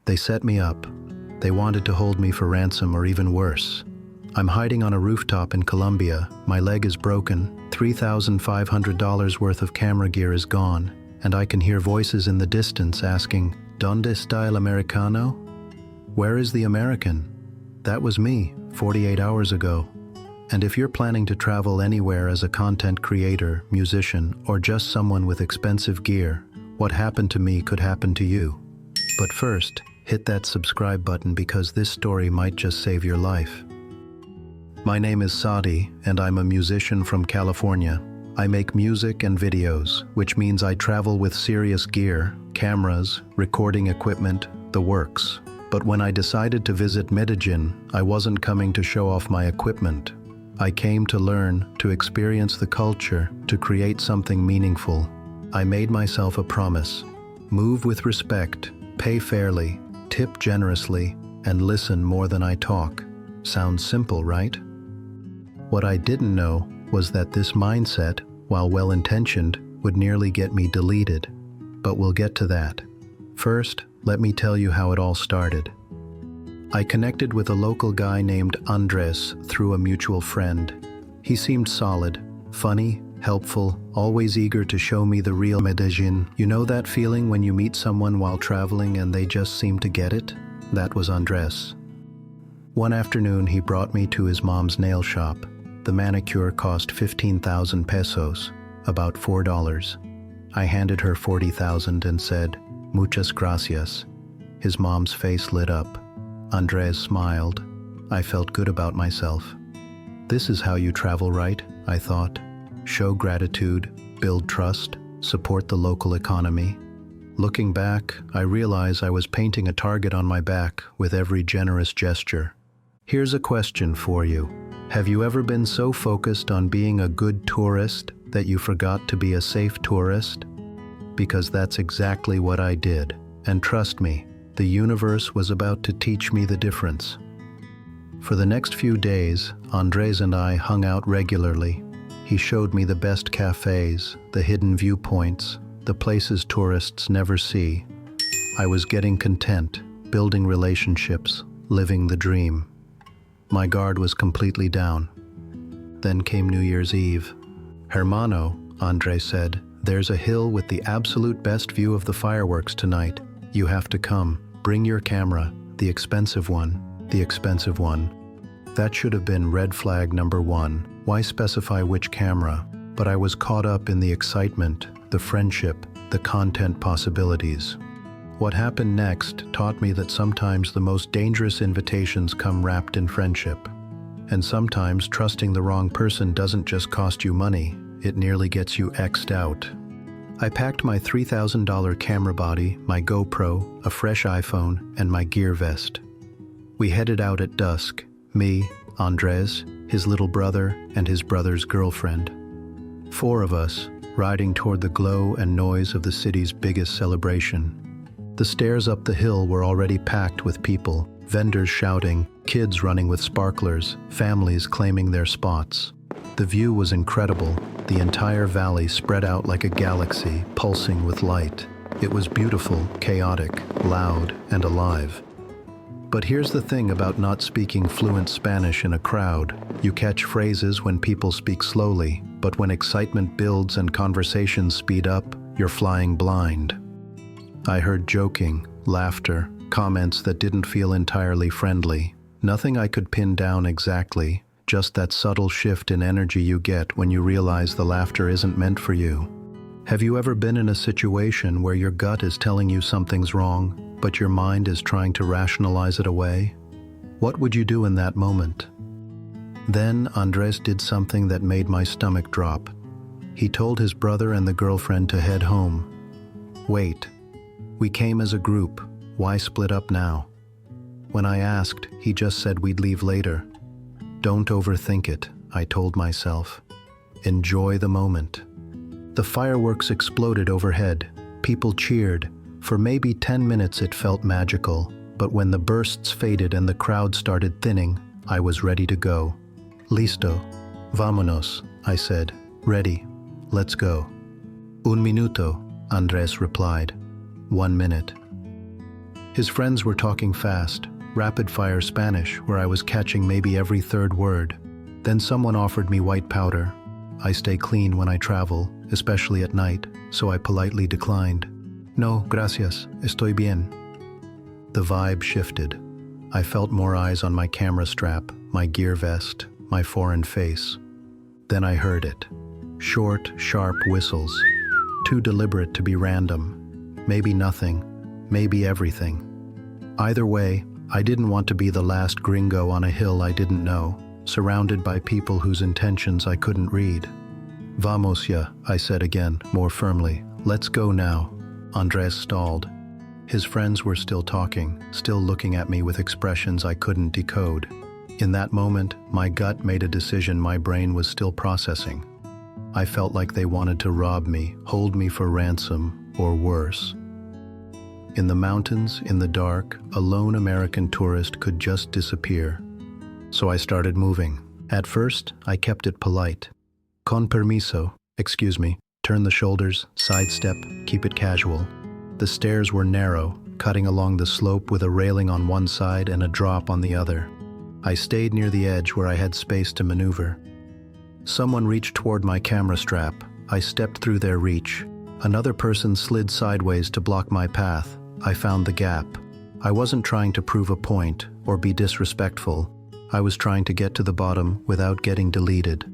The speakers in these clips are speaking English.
They set me up. They wanted to hold me for ransom or even worse. I'm hiding on a rooftop in Colombia. My leg is broken. $3,500 worth of camera gear is gone. And I can hear voices in the distance asking, "Donde está el americano?" Where is the American? That was me 48 hours ago. And if you're planning to travel anywhere as a content creator, musician, or just someone with expensive gear, what happened to me could happen to you. But first, hit that subscribe button because this story might just save your life. My name is Sadi, and I'm a musician from California. I make music and videos, which means I travel with serious gear, cameras, recording equipment, the works. But when I decided to visit Medellin, I wasn't coming to show off my equipment. I came to learn, to experience the culture, to create something meaningful. I made myself a promise: move with respect, pay fairly, tip generously, and listen more than I talk. Sounds simple, right? What I didn't know was that this mindset, while well-intentioned, would nearly get me deleted. But we'll get to that. First, let me tell you how it all started. I connected with a local guy named Andres through a mutual friend. He seemed solid, funny, helpful, always eager to show me the real Medellin. You know that feeling when you meet someone while traveling and they just seem to get it? That was Andres. One afternoon, he brought me to his mom's nail shop. The manicure cost 15,000 pesos, about $4. I handed her 40,000 and said, "Muchas gracias." His mom's face lit up. Andres smiled. I felt good about myself. This is how you travel, right? I thought. Show gratitude, build trust, support the local economy. Looking back, I realize I was painting a target on my back with every generous gesture. Here's a question for you. Have you ever been so focused on being a good tourist that you forgot to be a safe tourist? Because that's exactly what I did. And trust me, the universe was about to teach me the difference. For the next few days, Andres and I hung out regularly. He showed me the best cafes, the hidden viewpoints, the places tourists never see. I was getting content, building relationships, living the dream. My guard was completely down. Then came New Year's Eve. "Hermano," Andres said, "there's a hill with the absolute best view of the fireworks tonight. You have to come. Bring your camera, the expensive one, the expensive one." That should have been red flag number one. Why specify which camera? But I was caught up in the excitement, the friendship, the content possibilities. What happened next taught me that sometimes the most dangerous invitations come wrapped in friendship. And sometimes trusting the wrong person doesn't just cost you money, it nearly gets you X'd out. I packed my $3,000 camera body, my GoPro, a fresh iPhone, and my gear vest. We headed out at dusk, me, Andres, his little brother, and his brother's girlfriend. 4 of us, riding toward the glow and noise of the city's biggest celebration. The stairs up the hill were already packed with people, vendors shouting, kids running with sparklers, families claiming their spots. The view was incredible, the entire valley spread out like a galaxy, pulsing with light. It was beautiful, chaotic, loud, and alive. But here's the thing about not speaking fluent Spanish in a crowd. You catch phrases when people speak slowly, but when excitement builds and conversations speed up, you're flying blind. I heard joking, laughter, comments that didn't feel entirely friendly. Nothing I could pin down exactly, just that subtle shift in energy you get when you realize the laughter isn't meant for you. Have you ever been in a situation where your gut is telling you something's wrong, but your mind is trying to rationalize it away? What would you do in that moment? Then Andres did something that made my stomach drop. He told his brother and the girlfriend to head home. Wait, we came as a group, why split up now? When I asked, he just said we'd leave later. Don't overthink it, I told myself. Enjoy the moment. The fireworks exploded overhead. People cheered. For maybe 10 minutes it felt magical, but when the bursts faded and the crowd started thinning, I was ready to go. Listo. Vámonos, I said. Ready. Let's go. Un minuto, Andres replied. 1 minute. His friends were talking fast, rapid-fire Spanish, where I was catching maybe every third word. Then someone offered me white powder. I stay clean when I travel, especially at night, so I politely declined. No, gracias, estoy bien. The vibe shifted. I felt more eyes on my camera strap, my gear vest, my foreign face. Then I heard it. Short, sharp whistles. Too deliberate to be random. Maybe nothing, maybe everything. Either way, I didn't want to be the last gringo on a hill I didn't know, surrounded by people whose intentions I couldn't read. Vamos ya, I said again, more firmly. Let's go now. Andres stalled. His friends were still talking, still looking at me with expressions I couldn't decode. In that moment, my gut made a decision my brain was still processing. I felt like they wanted to rob me, hold me for ransom, or worse. In the mountains, in the dark, a lone American tourist could just disappear. So I started moving. At first, I kept it polite. Con permiso, excuse me, turn the shoulders, sidestep, keep it casual. The stairs were narrow, cutting along the slope with a railing on one side and a drop on the other. I stayed near the edge where I had space to maneuver. Someone reached toward my camera strap. I stepped through their reach. Another person slid sideways to block my path. I found the gap. I wasn't trying to prove a point or be disrespectful. I was trying to get to the bottom without getting deleted.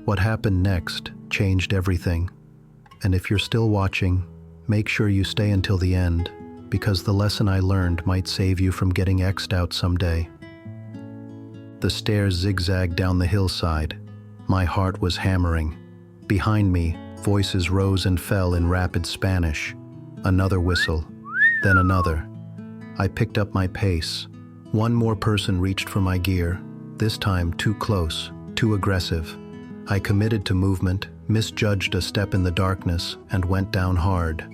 What happened next changed everything. And if you're still watching, make sure you stay until the end, because the lesson I learned might save you from getting X'd out someday. The stairs zigzagged down the hillside. My heart was hammering. Behind me, voices rose and fell in rapid Spanish. Another whistle, then another. I picked up my pace. One more person reached for my gear, this time too close, too aggressive. I committed to movement, misjudged a step in the darkness, and went down hard.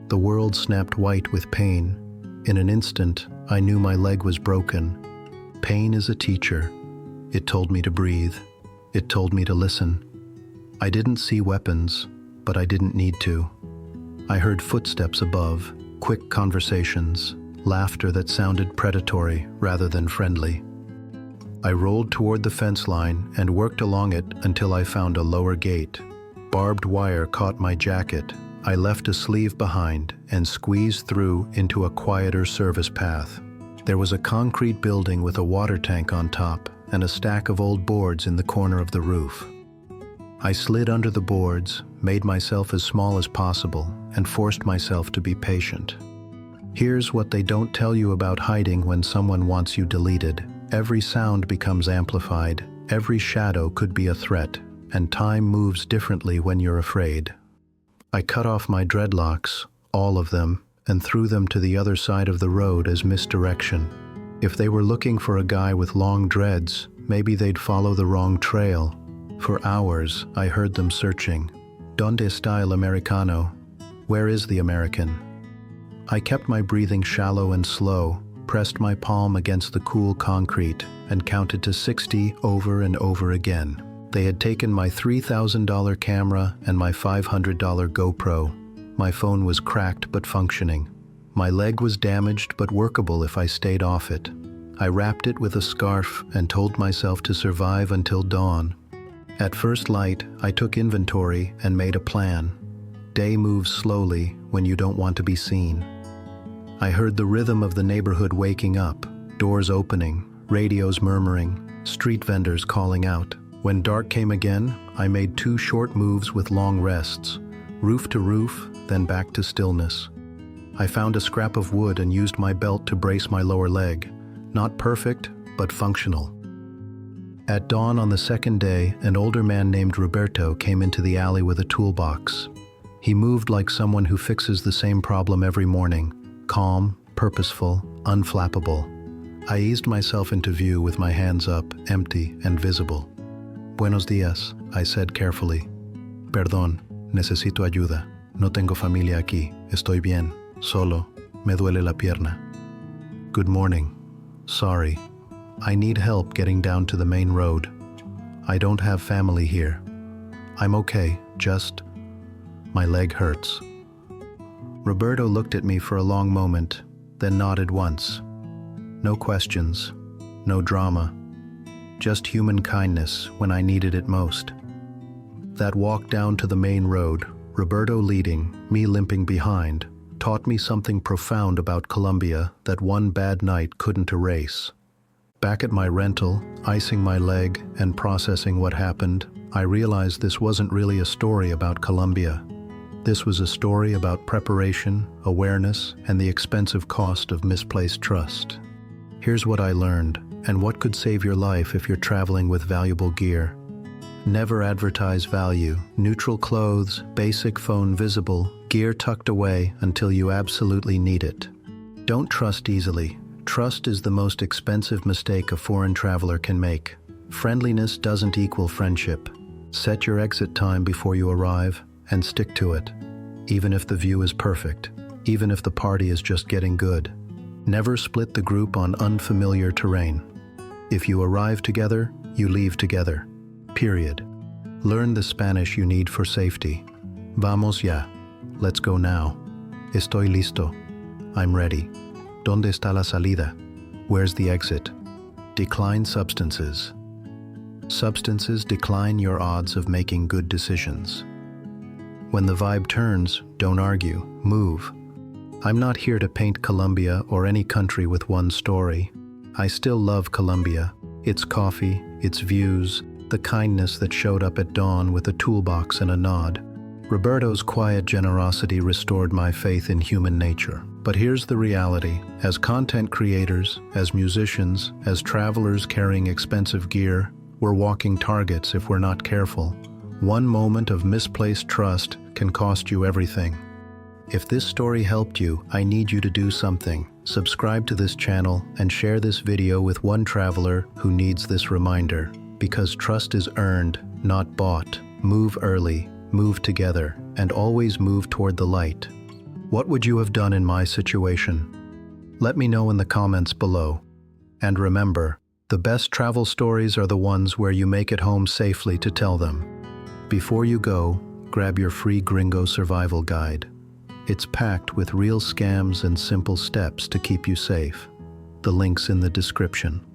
The world snapped white with pain. In an instant, I knew my leg was broken. Pain is a teacher. It told me to breathe. It told me to listen. I didn't see weapons, but I didn't need to. I heard footsteps above, quick conversations, laughter that sounded predatory rather than friendly. I rolled toward the fence line and worked along it until I found a lower gate. Barbed wire caught my jacket. I left a sleeve behind and squeezed through into a quieter service path. There was a concrete building with a water tank on top and a stack of old boards in the corner of the roof. I slid under the boards, made myself as small as possible, and forced myself to be patient. Here's what they don't tell you about hiding when someone wants you deleted. Every sound becomes amplified, every shadow could be a threat, and time moves differently when you're afraid. I cut off my dreadlocks, all of them, and threw them to the other side of the road as misdirection. If they were looking for a guy with long dreads, maybe they'd follow the wrong trail. For hours, I heard them searching. ¿Dónde está el americano? Where is the American? I kept my breathing shallow and slow, pressed my palm against the cool concrete, and counted to 60 over and over again. They had taken my $3,000 camera and my $500 GoPro. My phone was cracked but functioning. My leg was damaged but workable if I stayed off it. I wrapped it with a scarf and told myself to survive until dawn. At first light, I took inventory and made a plan. Day moves slowly when you don't want to be seen. I heard the rhythm of the neighborhood waking up, doors opening, radios murmuring, street vendors calling out. When dark came again, I made 2 short moves with long rests, roof to roof, then back to stillness. I found a scrap of wood and used my belt to brace my lower leg. Not perfect, but functional. At dawn on the second day, an older man named Roberto came into the alley with a toolbox. He moved like someone who fixes the same problem every morning, calm, purposeful, unflappable. I eased myself into view with my hands up, empty and visible. Buenos días, I said carefully. Perdón, necesito ayuda. No tengo familia aquí. Estoy bien. Solo. Me duele la pierna. Good morning. Sorry. I need help getting down to the main road. I don't have family here. I'm okay, just my leg hurts. Roberto looked at me for a long moment. then nodded once. No questions, no drama, just human kindness when I needed it most. That walk down to the main road, Roberto leading, me limping behind, taught me something profound about Colombia that one bad night couldn't erase. Back at my rental, icing my leg and processing what happened, I realized this wasn't really a story about Colombia. This was a story about preparation, awareness, and the expensive cost of misplaced trust. Here's what I learned, and what could save your life if you're traveling with valuable gear. Never advertise value. Neutral clothes, basic phone visible, gear tucked away until you absolutely need it. Don't trust easily. Trust is the most expensive mistake a foreign traveler can make. Friendliness doesn't equal friendship. Set your exit time before you arrive and stick to it. Even if the view is perfect, even if the party is just getting good. Never split the group on unfamiliar terrain. If you arrive together, you leave together. Period. Learn the Spanish you need for safety. Vamos ya. Let's go now. Estoy listo. I'm ready. ¿Dónde está la salida? Where's the exit? Decline substances. Substances decline your odds of making good decisions. When the vibe turns, don't argue, move. I'm not here to paint Colombia or any country with one story. I still love Colombia, its coffee, its views, the kindness that showed up at dawn with a toolbox and a nod. Roberto's quiet generosity restored my faith in human nature. But here's the reality. As content creators, as musicians, as travelers carrying expensive gear, we're walking targets if we're not careful. One moment of misplaced trust can cost you everything. If this story helped you, I need you to do something. Subscribe to this channel and share this video with one traveler who needs this reminder. Because trust is earned, not bought. Move early, move together, and always move toward the light. What would you have done in my situation? Let me know in the comments below. And remember, the best travel stories are the ones where you make it home safely to tell them. Before you go, grab your free Gringo survival guide. It's packed with real scams and simple steps to keep you safe. The link's in the description.